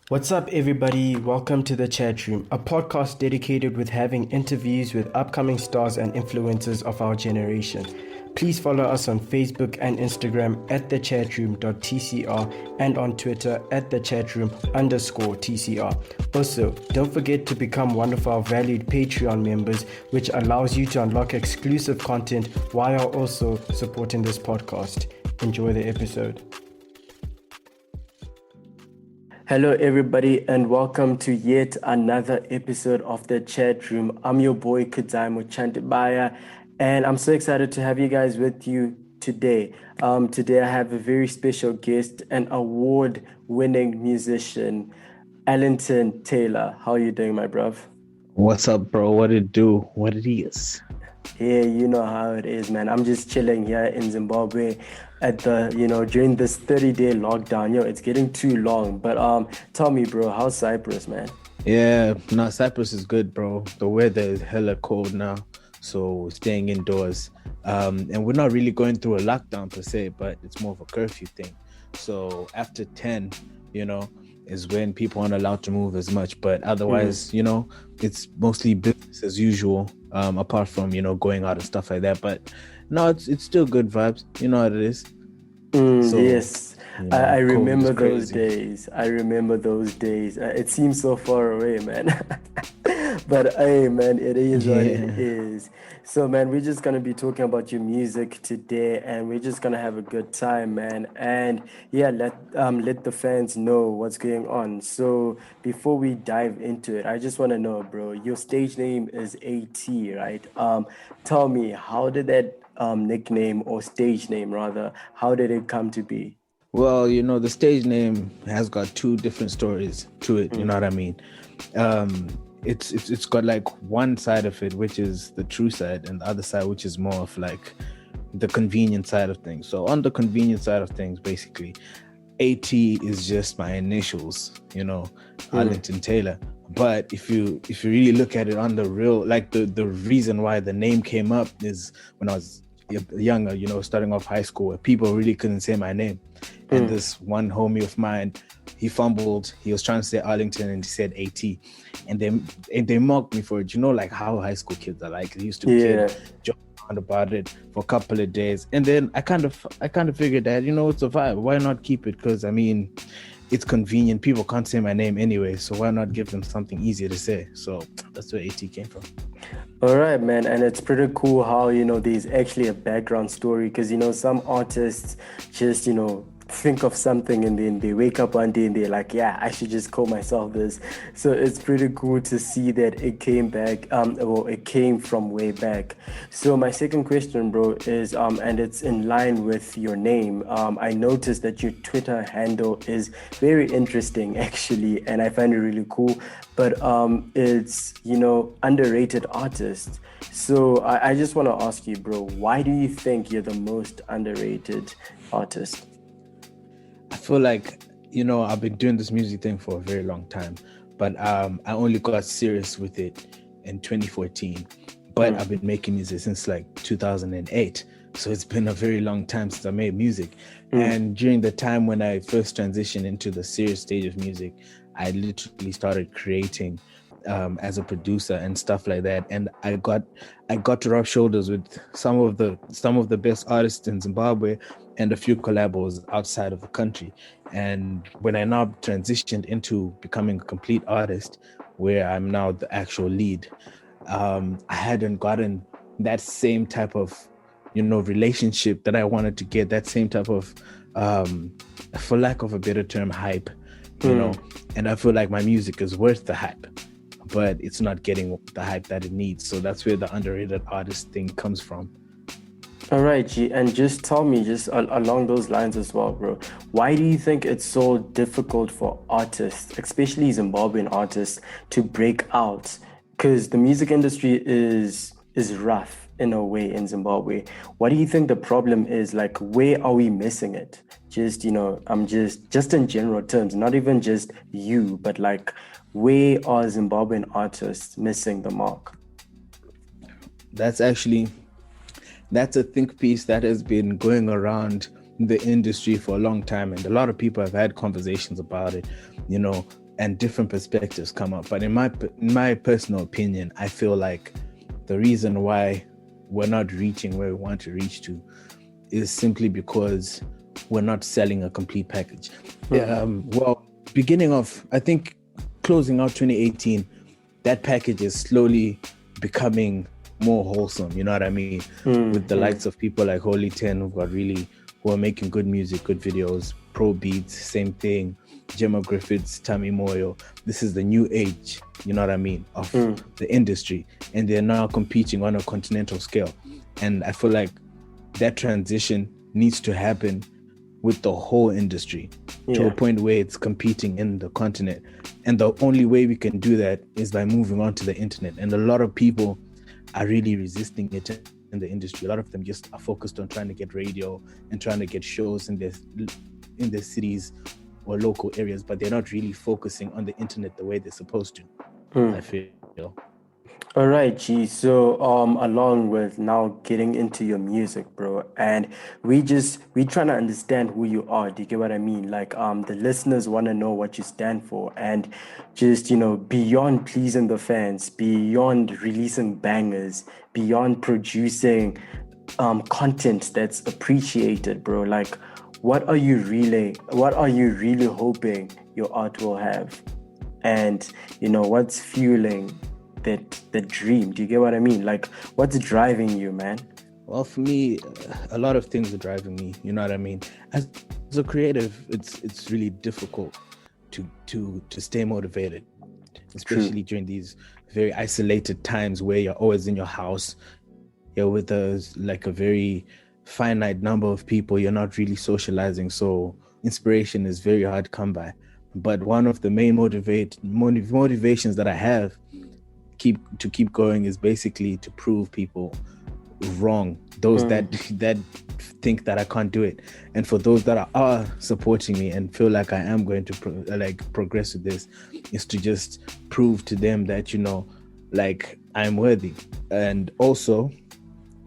What's up, everybody? Welcome to the Chat Room, a podcast dedicated with having interviews with upcoming stars and influencers of our generation. Please follow us on Facebook and Instagram at thechatroom.tcr and on Twitter at thechatroom_TCR. Also, don't forget to become one of our valued Patreon members, which allows you to unlock exclusive content while also supporting this podcast. Enjoy the episode. Hello, everybody, and welcome to yet another episode of the Chat Room. I'm your boy Kudzaimo Chantibaya, and I'm so excited to have you guys with you today. Today, I have a very special guest, an award-winning musician, Arlington Taylor. How are you doing, my bruv? What's up, bro? What it do? What it is? Yeah, you know how it is, man. I'm just chilling here in Zimbabwe at during this 30-day lockdown. It's getting too long. But tell me, bro, how's Cyprus, man? Yeah, no, Cyprus is good, bro. The weather is hella cold now, so we're staying indoors. And we're not really going through a lockdown per se, but it's more of a curfew thing. So after 10, is when people aren't allowed to move as much. But otherwise, it's mostly business as usual, apart from, going out and stuff like that. But no, it's still good vibes. You know what it is. Yes, I remember those days. It seems so far away, man. But hey, man, it is what it is. So, man, we're just gonna be talking about your music today, and we're just gonna have a good time, man. And yeah, let the fans know what's going on. So, before we dive into it, I just want to know, bro, your stage name is AT, right? Tell me, how did that nickname or stage name rather, how did it come to be? Well, the stage name has got two different stories to it. You know what I mean? It's got like one side of it, which is the true side, and the other side, which is more of like the convenient side of things. So on the convenient side of things, basically, AT is just my initials, Arlington Taylor. But if you really look at it on the real, like the reason why the name came up is when I was younger, starting off high school, where people really couldn't say my name. And this one homie of mine, he fumbled. He was trying to say Arlington and he said AT. And they mocked me for it. Like how high school kids are like. They used to joke around about it for a couple of days. And then I kind of figured that, it's a vibe. Why not keep it? Because, it's convenient. People can't say my name anyway. So why not give them something easier to say? So that's where AT came from. All right, man. And it's pretty cool how, there's actually a background story because, some artists just, think of something and then they wake up one day and they're like, yeah, I should just call myself this. So it's pretty cool to see that it came back, it came from way back. So my second question, bro, is, and it's in line with your name. I noticed that your Twitter handle is very interesting, actually, and I find it really cool. But it's, underrated artist. So I just want to ask you, bro, why do you think you're the most underrated artist? I feel like, I've been doing this music thing for a very long time, but I only got serious with it in 2014. But I've been making music since like 2008. So it's been a very long time since I made music. And during the time when I first transitioned into the serious stage of music, I literally started creating as a producer and stuff like that. And I got to rub shoulders with some of the best artists in Zimbabwe and a few collabos outside of the country. And when I now transitioned into becoming a complete artist, where I'm now the actual lead, I hadn't gotten that same type of, relationship that I wanted to get, that same type of, for lack of a better term, hype, and I feel like my music is worth the hype, but it's not getting the hype that it needs. So that's where the underrated artist thing comes from. All right, G, and just tell me, just along those lines as well, bro, why do you think it's so difficult for artists, especially Zimbabwean artists, to break out? Because the music industry is rough in a way in Zimbabwe. What do you think the problem is? Like, where are we missing it? Just, I'm just in general terms, not even just you, but like, where are Zimbabwean artists missing the mark? That's a think piece that has been going around the industry for a long time, and a lot of people have had conversations about it. and different perspectives come up. But in my personal opinion, I feel like the reason why we're not reaching where we want to reach to is simply because we're not selling a complete package. Well, beginning of, I think, closing out 2018, that package is slowly becoming more wholesome, you know what I mean? With the likes of people like Holy 10 who are making good music, good videos, Pro Beats, same thing, Gemma Griffiths, Tammy Moyo. This is the new age, you know what I mean, of the industry. And they're now competing on a continental scale. And I feel like that transition needs to happen with the whole industry to a point where it's competing in the continent. And the only way we can do that is by moving on to the internet. And a lot of people are really resisting it in the industry. A lot of them just are focused on trying to get radio and trying to get shows in their cities or local areas, but they're not really focusing on the internet the way they're supposed to. I feel. All right, G. So, along with now getting into your music, bro, and we trying to understand who you are. Do you get what I mean? Like, the listeners want to know what you stand for, and just beyond pleasing the fans, beyond releasing bangers, beyond producing, content that's appreciated, bro. Like, what are you really hoping your art will have, and what's fueling the dream? Do you get what I mean? Like, what's driving you, man? Well, for me, a lot of things are driving me, you know what I mean? As a creative, it's really difficult to stay motivated, especially during these very isolated times where you're always in your house, you're with a very finite number of people, you're not really socializing, so inspiration is very hard to come by. But one of the main motivations that I have to keep going is basically to prove people wrong, those that think that I can't do it, and for those that are supporting me and feel like I am going to progress with this, is to just prove to them that I'm worthy. And also,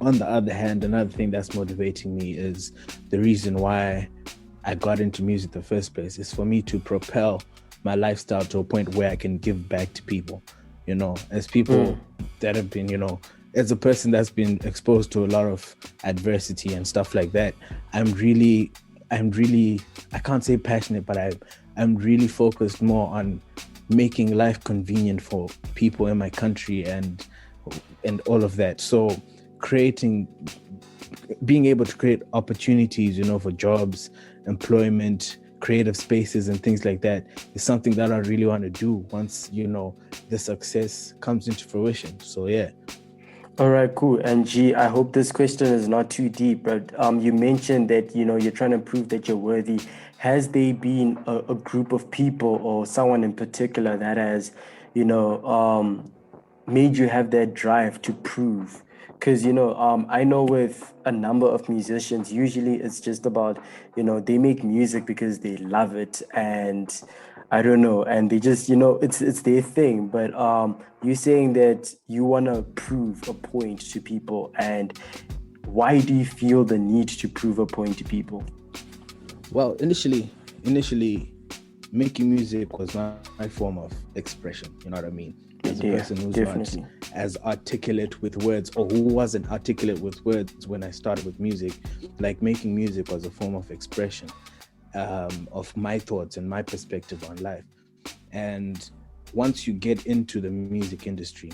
on the other hand, another thing that's motivating me is the reason why I got into music in the first place is for me to propel my lifestyle to a point where I can give back to people. As people that have been, as a person that's been exposed to a lot of adversity and stuff like that, I'm really, I can't say passionate, but I'm really focused more on making life convenient for people in my country and all of that. So being able to create opportunities, for jobs, employment, creative spaces and things like that is something that I really want to do once the success comes into fruition. So yeah. All right, cool. And G, I hope this question is not too deep, but you mentioned that you're trying to prove that you're worthy. Has there been a group of people or someone in particular that has made you have that drive to prove? Because I know with a number of musicians, usually it's just about they make music because they love it, and I don't know, and they just it's their thing. But you're saying that you want to prove a point to people, and why do you feel the need to prove a point to people? Well, initially making music was my form of expression, you know what I mean? As a person who's definitely not as articulate with words, or who wasn't articulate with words when I started with music, like making music was a form of expression of my thoughts and my perspective on life. And once you get into the music industry,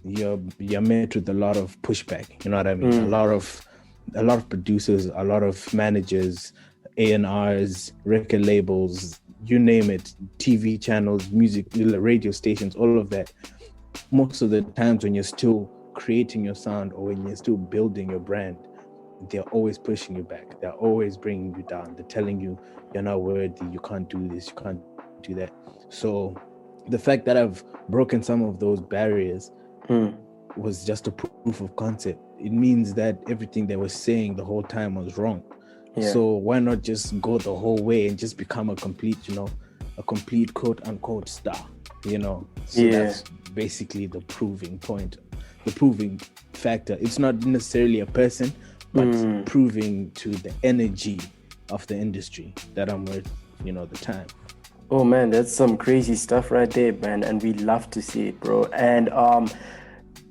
you're met with a lot of pushback, you know what I mean? A lot of producers, a lot of managers, A&Rs, record labels, you name it, TV channels, music, radio stations, all of that. Most of the times when you're still creating your sound or when you're still building your brand, they're always pushing you back. They're always bringing you down. They're telling you you're not worthy, you can't do this, you can't do that. So the fact that I've broken some of those barriers was just a proof of concept. It means that everything they were saying the whole time was wrong. Yeah. So why not just go the whole way and just become a complete quote unquote star, So that's basically the proving point, the proving factor. It's not necessarily a person, but proving to the energy of the industry that I'm worth, the time. Oh man, that's some crazy stuff right there, man, and we love to see it, bro. And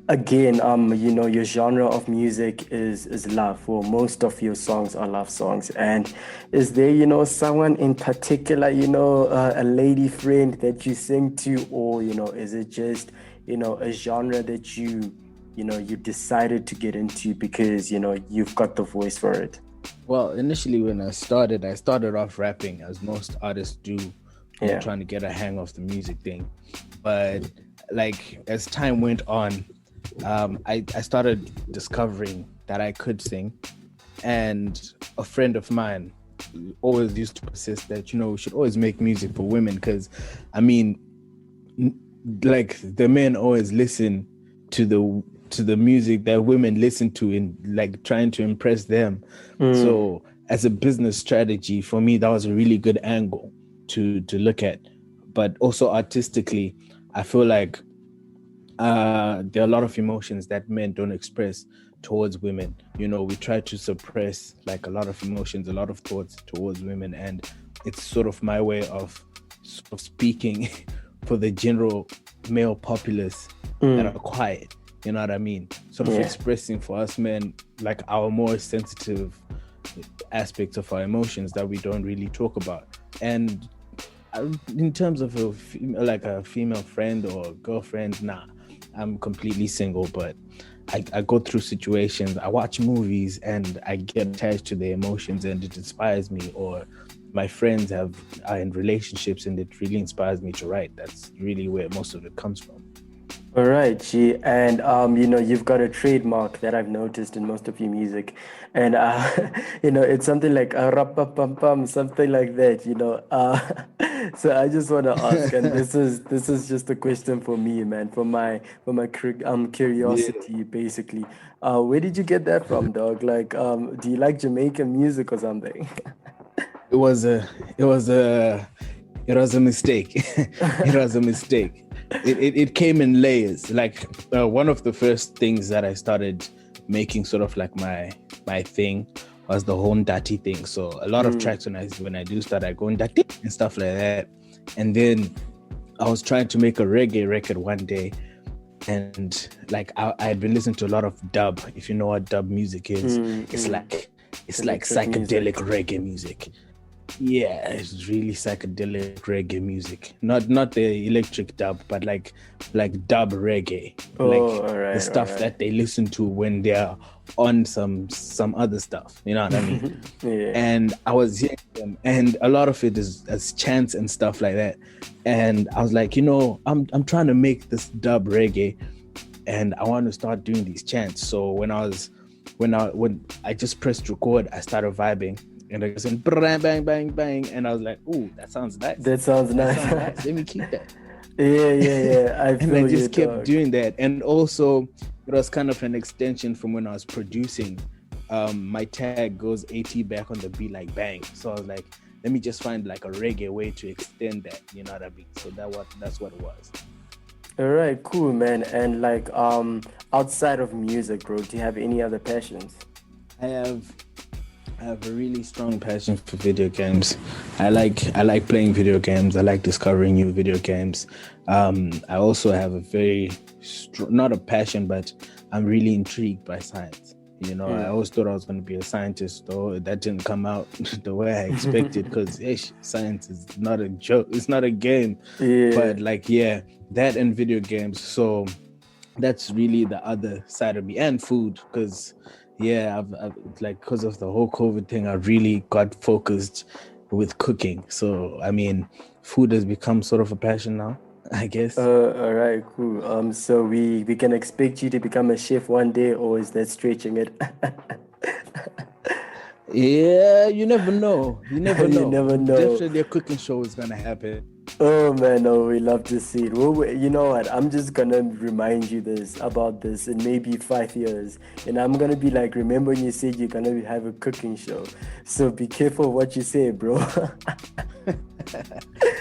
again, your genre of music is love. Well, most of your songs are love songs. And is there, someone in particular, a lady friend that you sing to, or is it just, a genre that you decided to get into because you've got the voice for it? Well, initially when I started off rapping as most artists do, Yeah. trying to get a hang of the music thing. But like as time went on, I started discovering that I could sing. And a friend of mine always used to persist that, we should always make music for women. Because, I mean, like the men always listen to the music that women listen to in like trying to impress them. So as a business strategy for me, that was a really good angle to look at. But also artistically, I feel like there are a lot of emotions that men don't express towards women. We try to suppress like a lot of emotions, a lot of thoughts towards women, and it's sort of my way of speaking for the general male populace that are quiet. You know what I mean? Sort of expressing for us men like our more sensitive aspects of our emotions that we don't really talk about. And in terms of a female friend or girlfriend, nah, I'm completely single. But I go through situations, I watch movies, and I get attached to their emotions, and it inspires me. Or my friends are in relationships, and it really inspires me to write. That's really where most of it comes from. All right, G, and you've got a trademark that I've noticed in most of your music, and it's something like rap pam pam, something like that, So I just want to ask, and this is just a question for me, man, for my Yeah. curiosity, basically. Where did you get that from, dog? Like, do you like Jamaican music or something? It was a it was a it was a mistake. It was a mistake. It came in layers. Like one of the first things that I started making sort of like my thing was the whole Ndati thing. So a lot of tracks when I do start, I go Ndati and stuff like that. And then I was trying to make a reggae record one day, and like I had been listening to a lot of dub. If you know what dub music is, it's like Electric psychedelic music. reggae music. Yeah, it's really psychedelic reggae music. Not the electric dub, but like dub reggae, Oh, like all the right, all stuff right. that they listen to when they're on some other stuff. You know what I mean? Yeah. And I was hearing them, and a lot of it is as chants and stuff like that. And I was like, I'm trying to make this dub reggae, and I want to start doing these chants. So when I just pressed record, I started vibing, and I was saying bang bang bang bang, and I was like, "Ooh, that sounds nice. That sounds That nice. sounds nice. Let me keep that." Yeah, yeah, yeah. I And I feel you, just kept dog. doing that, and also it was kind of an extension from when I was producing. My tag goes AT back on the beat like bang, so I was like, let me just find like a reggae way to extend that. You know what I mean? So that's what it was. All right, cool, man. And like, outside of music, bro, do you have any other passions? I have I have a really strong passion for video games. I like playing video games. I like discovering new video games. I also have a very not a passion, but I'm really intrigued by science. I Mm. always thought I was going to be a scientist, though that didn't come out the way I expected. Because science is not a joke. It's not a game. Yeah. But like, yeah, that and video games. So that's really the other side of me, and food, because yeah, I've like because of the whole COVID thing, I really got focused with cooking. So I mean, food has become sort of a passion now, I guess. All right, cool. So we can expect you to become a chef one day, or is that stretching it? Yeah, you never know. You never You know. never know. Definitely a cooking show is gonna happen. Oh man, no, we love to see it. Well, you know what? I'm just gonna remind you about this in maybe 5 years, and I'm gonna be like, remember when you said you're gonna have a cooking show? So be careful what you say, bro.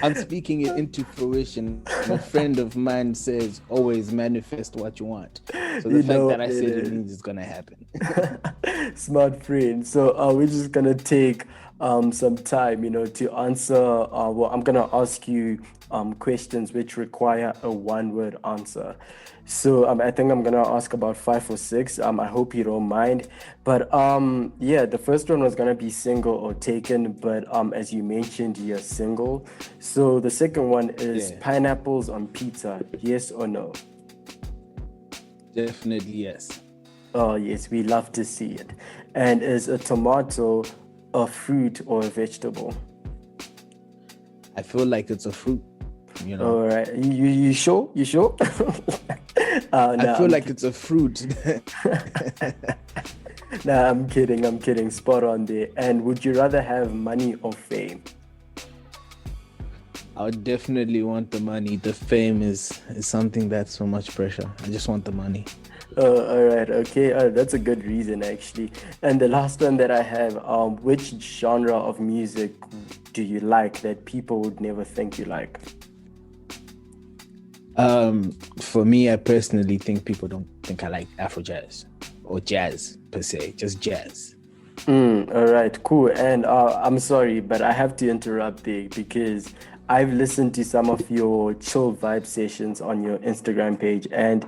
I'm speaking it into fruition. A friend of mine says, always manifest what you want. So the You fact know that what I it said it is. means it's gonna happen. Smart friend. So we're just gonna take some time, to answer. Well, I'm gonna ask you questions which require a one-word answer. So I think I'm gonna ask about five or six. I hope you don't mind. But yeah, the first one was gonna be single or taken, but as you mentioned, you're single. So the second one is Yeah, pineapples on pizza, yes or no? definitely yes. Oh, yes, we love to see it. And is a tomato a fruit or a vegetable? I feel like it's a fruit, you know. All right, you sure? You sure? I No, feel like it's a fruit. nah, I'm kidding. I'm kidding. Spot on there. And would you rather have money or fame? I would definitely want the money. The fame is something that's so much pressure. I just want the money. All right. Okay. That's a good reason, actually. And the last one that I have, which genre of music do you like that people would never think you like? For me, I personally think people don't think I like Afro jazz or jazz per se, just jazz. All right, cool. And I'm sorry, but I have to interrupt there because I've listened to some of your chill vibe sessions on your Instagram page, and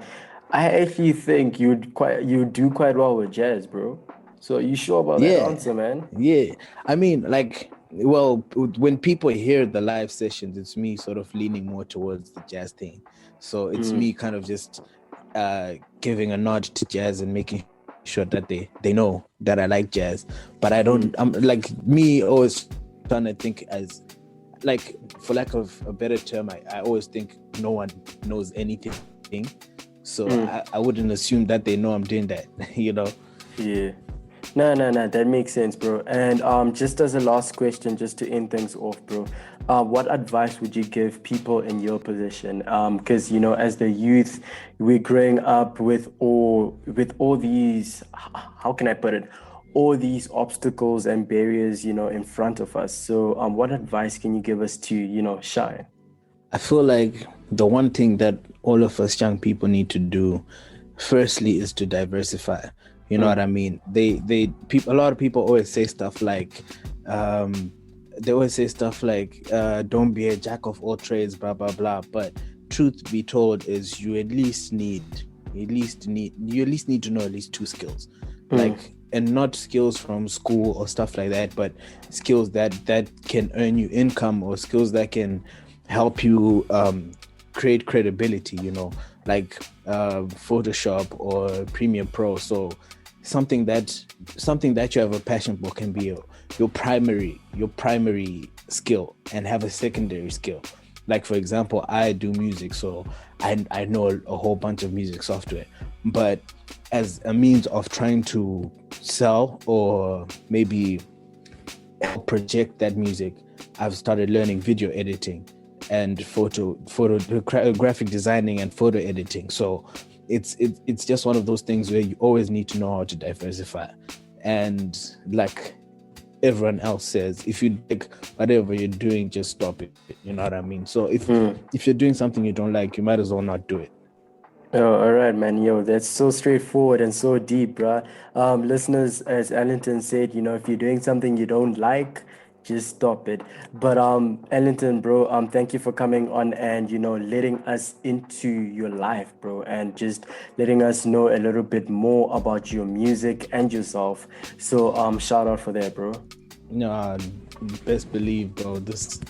I actually think you do quite well with jazz, bro. So you sure about that Yeah, answer, man? yeah. I mean, like, well, when people hear the live sessions, it's me sort of leaning more towards the jazz thing. So it's me kind of just giving a nod to jazz and making sure that they know that I like jazz. But I don't. I'm like me always trying to think as like, for lack of a better term, I always think no one knows anything. So I wouldn't assume that they know I'm doing that, you know. Yeah. No, no, no, that makes sense, bro. And just as a last question, just to end things off, bro, what advice would you give people in your position? Because as the youth, we're growing up with all these, how can I put it? All these obstacles and barriers, in front of us. So, what advice can you give us to, shine? I feel like the one thing that all of us young people need to do, firstly, is to diversify. You know what I mean? People, a lot of people always say stuff like, um, don't be a jack of all trades, blah blah blah. But truth be told, is you at least need to know at least two skills, like, and not skills from school or stuff like that, but skills that can earn you income, or skills that can help you create credibility, like Photoshop or Premiere Pro. So something that you have a passion for can be your primary skill, and have a secondary skill. Like, for example, I do music, so I know a whole bunch of music software, but as a means of trying to sell or maybe project that music, I've started learning video editing and graphic designing and photo editing. So it's just one of those things where you always need to know how to diversify. And like everyone else says, if you like whatever you're doing, just stop it. You know what I mean? So if you're doing something you don't like, you might as well not do it. Oh, all right, man. Yo, that's so straightforward and so deep, bruh. Listeners, as Ellington said, if you're doing something you don't like, just stop it. But Ellington, bro, thank you for coming on and letting us into your life, bro, and just letting us know a little bit more about your music and yourself. So shout out for that, bro. No, best believe, bro. This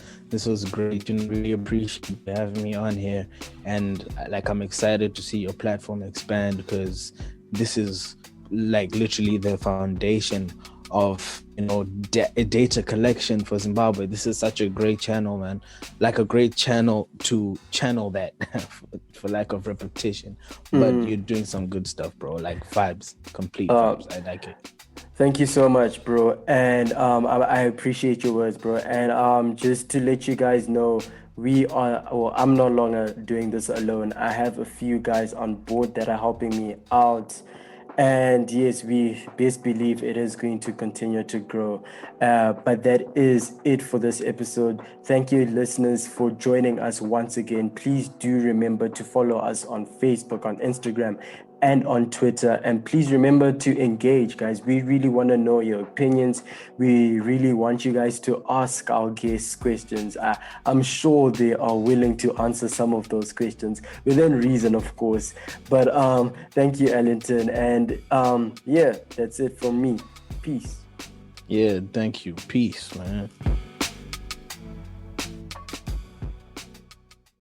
was great. Really appreciate you having me on here, and like I'm excited to see your platform expand, because this is like literally the foundation of data collection for Zimbabwe. This is such a great channel, man. Like a great channel to channel that, for lack of repetition. But you're doing some good stuff, bro. Like vibes, complete vibes. I like it. Thank you so much, bro. And I appreciate your words, bro. And just to let you guys know, well, I'm no longer doing this alone. I have a few guys on board that are helping me out. And yes, we best believe it is going to continue to grow. But that is it for this episode. Thank you, listeners, for joining us once again. Please do remember to follow us on Facebook, on Instagram, and on Twitter. And please remember to engage, guys. We really want to know your opinions. We really want you guys to ask our guests questions. I'm sure they are willing to answer some of those questions within reason, of course. But thank you, Arlington. And yeah, that's it from me. Peace. Yeah, thank you. Peace, man.